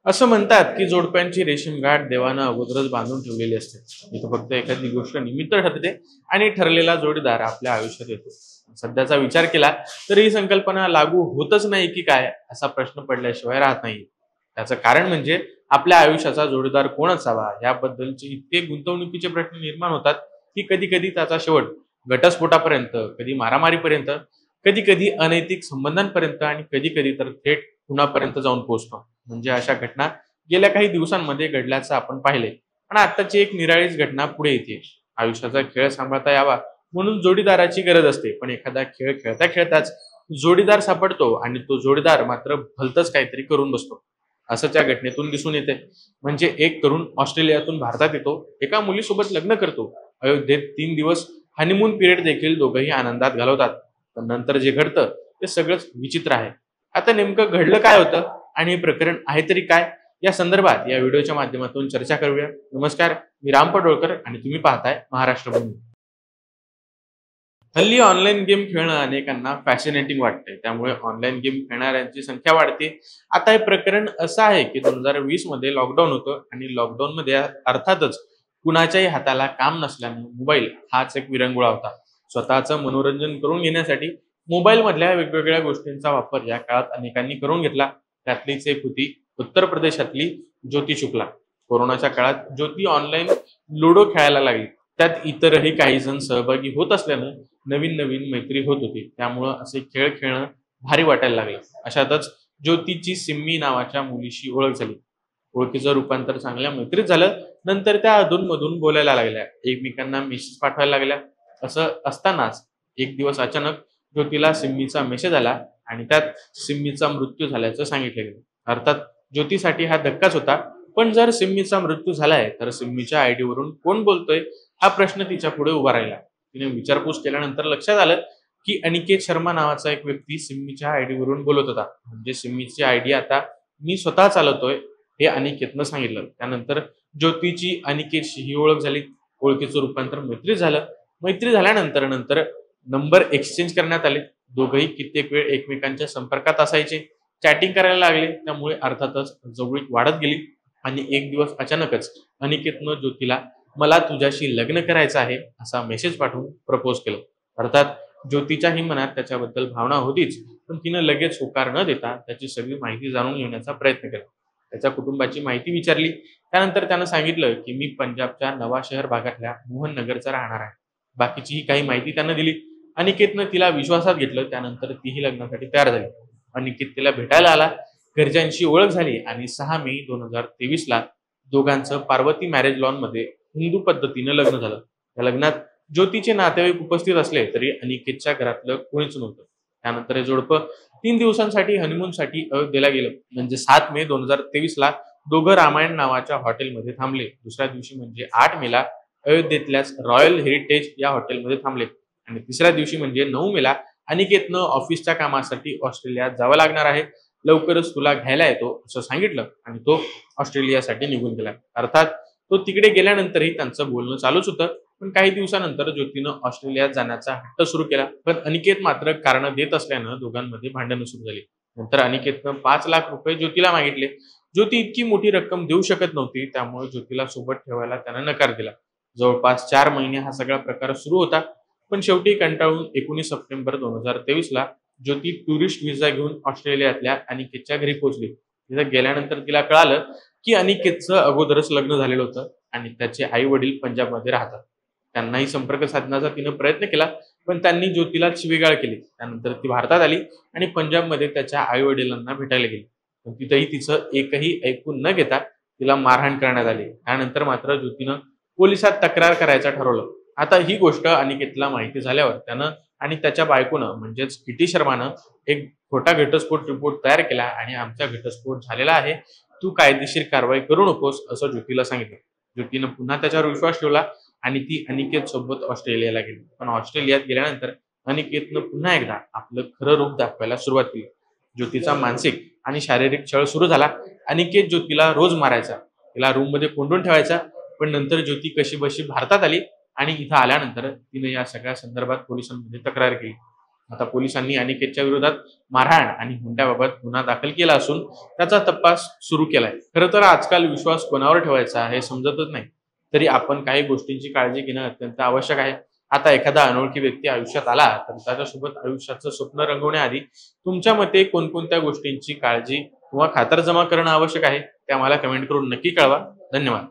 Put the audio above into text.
असं म्हणतात की जोडप्यांची रेशीम गाठ देवानं अगोदरच बांधून ठेवलेली असते. इथं फक्त एखादी गोष्ट निमित्त ठरते आणि ठरलेला जोडीदार आपल्या आयुष्यात येतो. सध्याचा विचार केला तर ही संकल्पना लागू होतच नाही की काय असा प्रश्न पडल्याशिवाय राहत नाही. त्याचं कारण म्हणजे आपल्या आयुष्याचा जोडीदार कोण असावा याबद्दलचे इतके गुंतवणुकीचे प्रश्न निर्माण होतात की कधी कधी त्याचा शेवट घटस्फोटापर्यंत, कधी मारामारीपर्यंत, कधी कधी अनैतिक संबंधांपर्यंत आणि कधी कधी तर थेट खुनापर्यंत जाऊन पोहोचतो. म्हणजे अशा घटना गेल्या काही दिवसांमध्ये घडल्याचं आपण पाहिले. पण आत्ताची एक निराळीच घटना पुढे येते. आयुष्याचा खेळ सांभाळता यावा म्हणून जोडीदाराची गरज असते, पण एखादा खेळ खेळता खेळताच जोडीदार सापडतो आणि तो जोडीदार मात्र भलतंच काहीतरी करून बसतो. असं त्या घटनेतून दिसून येते. म्हणजे एक तरुण ऑस्ट्रेलियातून भारतात येतो, एका मुलीसोबत लग्न करतो, अयोध्येत 3 दिवस हनीमून पिरियड देखील दोघंही आनंदात घालवतात. पण नंतर जे घडतं ते सगळंच विचित्र आहे. आता नेमकं घडलं काय होतं आणि हे प्रकरण आहे तरी काय, या संदर्भात या व्हिडिओच्या माध्यमातून चर्चा करूया. नमस्कार, मी राम पडोळकर आणि तुम्ही पाहताय महाराष्ट्र भूमी. हल्ली ऑनलाईन गेम खेळणं अनेकांना फॅसिनेटिंग वाटतंय, त्यामुळे ऑनलाईन गेम खेळणाऱ्यांची संख्या वाढते. आता हे प्रकरण असं आहे की 2020 मध्ये लॉकडाऊन होतं आणि लॉकडाऊन मध्ये अर्थातच कुणाच्याही हाताला काम नसल्याने मोबाईल हाच एक विरंगुळा होता. स्वतःचं मनोरंजन करून घेण्यासाठी मोबाईल मधल्या वेगवेगळ्या गोष्टींचा वापर या काळात अनेकांनी करून घेतला. त्यातलीच एक होती उत्तर प्रदेशातली ज्योती शुक्ला. कोरोनाच्या काळात ज्योती ऑनलाईन लुडो खेळायला लागली. त्यात इतरही काही जण सहभागी होत असल्यानं नवीन नवीन मैत्री होत होती. त्यामुळं असे खेळ खेळणं भारी वाटायला लागलं. अशातच ज्योतीची सिम्मी नावाच्या मुलीशी ओळख झाली. ओळखीचं रूपांतर चांगल्या मैत्रीत झालं. नंतर त्या अधूनमधून बोलायला लागल्या, एकमेकांना मेसेज पाठवायला लागल्या. असं असतानाच एक दिवस अचानक ज्योतीला सिम्मीचा मेसेज आला आणि त्यात सिम्मीचा मृत्यू झाल्याचं सांगितलं गेलं. अर्थात ज्योतीसाठी हा धक्काच होता. पण जर सिम्मीचा मृत्यू झालाय तर सिम्मीच्या आयडी वरून कोण बोलतोय हा प्रश्न तिच्या पुढे उभा राहिला. तिने विचारपूस केल्यानंतर लक्षात आलं की अनिकेत शर्मा नावाचा एक व्यक्ती सिम्मीच्या आयडी वरून बोलत होता. म्हणजे सिम्मीची आयडी आता मी स्वतः चालवतोय हे अनिकेतनं सांगितलं. त्यानंतर ज्योतीची अनिकेतशी ही ओळख झाली. ओळखीचं रूपांतर मैत्री झालं. मैत्री झाल्यानंतर नंतर नंबर एक्सचेंज करण्यात आले. दोघंही कित्येक वेळ एकमेकांच्या संपर्कात असायचे, चॅटिंग करायला लागले. त्यामुळे अर्थातच जवळीक वाढत गेली आणि एक दिवस अचानकच अनिकेतनं ज्योतीला मला तुझ्याशी लग्न करायचं आहे असा मेसेज पाठवून प्रपोज केलं. अर्थात ज्योतीच्याही मनात त्याच्याबद्दल भावना होतीच, पण तिनं लगेच होकार न देता त्याची सगळी माहिती जाणून घेण्याचा प्रयत्न केला. त्याच्या कुटुंबाची माहिती विचारली. त्यानंतर त्यानं सांगितलं की मी पंजाबच्या नवा शहर भागातल्या मोहन नगरचा राहणार आहे. बाकीचीही काही माहिती त्यानं दिली. अनिकेतनं तिला विश्वासात घेतलं. त्यानंतर तीही लग्नासाठी तयार झाली. अनिकेत तिला भेटायला आला. घरच्यांशी ओळख झाली आणि 6 मे 2023 ला दोघांचं पार्वती मॅरेज लॉन मध्ये हिंदू पद्धतीनं लग्न झालं. या लग्नात ज्योतीचे नातेवाईक उपस्थित असले तरी अनिकेतच्या घरातलं कोणीच नव्हतं. त्यानंतर हे जोडपं 3 दिवसांसाठी हनीमूनसाठी अयोध्येला गेलं. म्हणजे 7 मे 2023 ला दोघं रामायण नावाच्या हॉटेलमध्ये थांबले. दुसऱ्या दिवशी म्हणजे 8 मेला अयोध्येतल्याच रॉयल हेरिटेज या हॉटेलमध्ये थांबले आणि तिसऱ्या दिवशी म्हणजे 9 मेला अनिकेतनं ऑफिसच्या कामासाठी ऑस्ट्रेलियात जावं लागणार आहे, लवकरच तुला घ्यायला येतो असं सांगितलं आणि तो ऑस्ट्रेलियासाठी निघून गेला. अर्थात तो तिकडे गेल्यानंतरही त्यांचं बोलणं चालूच होतं. पण काही दिवसानंतर ज्योतीनं ऑस्ट्रेलियात जाण्याचा हट्ट सुरू केला. पण अनिकेत मात्र कारण देत असल्यानं दोघांमध्ये भांडणं सुरू झाली. नंतर अनिकेतनं 5 लाख रुपये ज्योतीला मागितले. ज्योती इतकी मोठी रक्कम देऊ शकत नव्हती, त्यामुळे ज्योतीला सोबत ठेवायला त्यानं नकार दिला. जवळपास 4 महिने हा सगळा प्रकार सुरू होता. पण शेवटी कंटाळून 19 सप्टेंबर 2023 ला ज्योती टुरिस्ट व्हिसा घेऊन ऑस्ट्रेलियातल्या अनिकेतच्या घरी पोहोचली. तिथं गेल्यानंतर तिला कळालं की अनिकेतचं अगोदरच लग्न झालेलं होतं आणि त्याचे आई वडील पंजाबमध्ये राहतात. त्यांनाही संपर्क साधण्याचा तिनं प्रयत्न केला, पण त्यांनी ज्योतीला शिवीगाळ केली. त्यानंतर ती भारतात आली आणि पंजाबमध्ये त्याच्या आई वडिलांना भेटायला गेली. पण तिथंही तिचं एकही ऐकून न घेता तिला मारहाण करण्यात आली. त्यानंतर मात्र ज्योतीनं पोलिसात तक्रार करायचं ठरवलं. आता ही गोष्ट अनिकेतला माहिती झाल्यावर त्यानं आणि त्याच्या बायकोनं म्हणजेच किटी शर्मानं एक खोटा घटस्फोट रिपोर्ट तयार केला आणि आमचा घटस्फोट झालेला आहे, तू कायदेशीर कारवाई करू नकोस असं ज्योतीला सांगितलं. ज्योतीनं पुन्हा त्याच्यावर विश्वास ठेवला आणि ती अनिकेत सोबत ऑस्ट्रेलियाला गेली. पण ऑस्ट्रेलियात गेल्यानंतर अनिकेतनं पुन्हा एकदा आपलं खरं रूप दाखवायला सुरुवात केली. ज्योतीचा मानसिक आणि शारीरिक छळ सुरू झाला. अनिकेत ज्योतीला रोज मारायचा, तिला रूममध्ये कोंडून ठेवायचा. पण नंतर ज्योती कशी बशी भारतात आली आणि इथं आल्यानंतर तिने या सगळ्या संदर्भात पोलिसांमध्ये तक्रार केली. आता पोलिसांनी अनिकेतच्या विरोधात मारहाण आणि हुंड्याबाबत गुन्हा दाखल केला असून त्याचा तपास सुरू केलाय. खरं तर आजकाल विश्वास कोणावर ठेवायचा हे समजतच नाही, तरी आपण काही गोष्टींची काळजी घेणं अत्यंत आवश्यक आहे. आता एखादा अनोळखी व्यक्ती आयुष्यात आला तर त्याच्यासोबत आयुष्याचं स्वप्न रंगवण्याआधी तुमच्या मते कोणकोणत्या गोष्टींची काळजी किंवा खातरजमा करणं आवश्यक आहे ते आम्हाला कमेंट करून नक्की कळवा. धन्यवाद.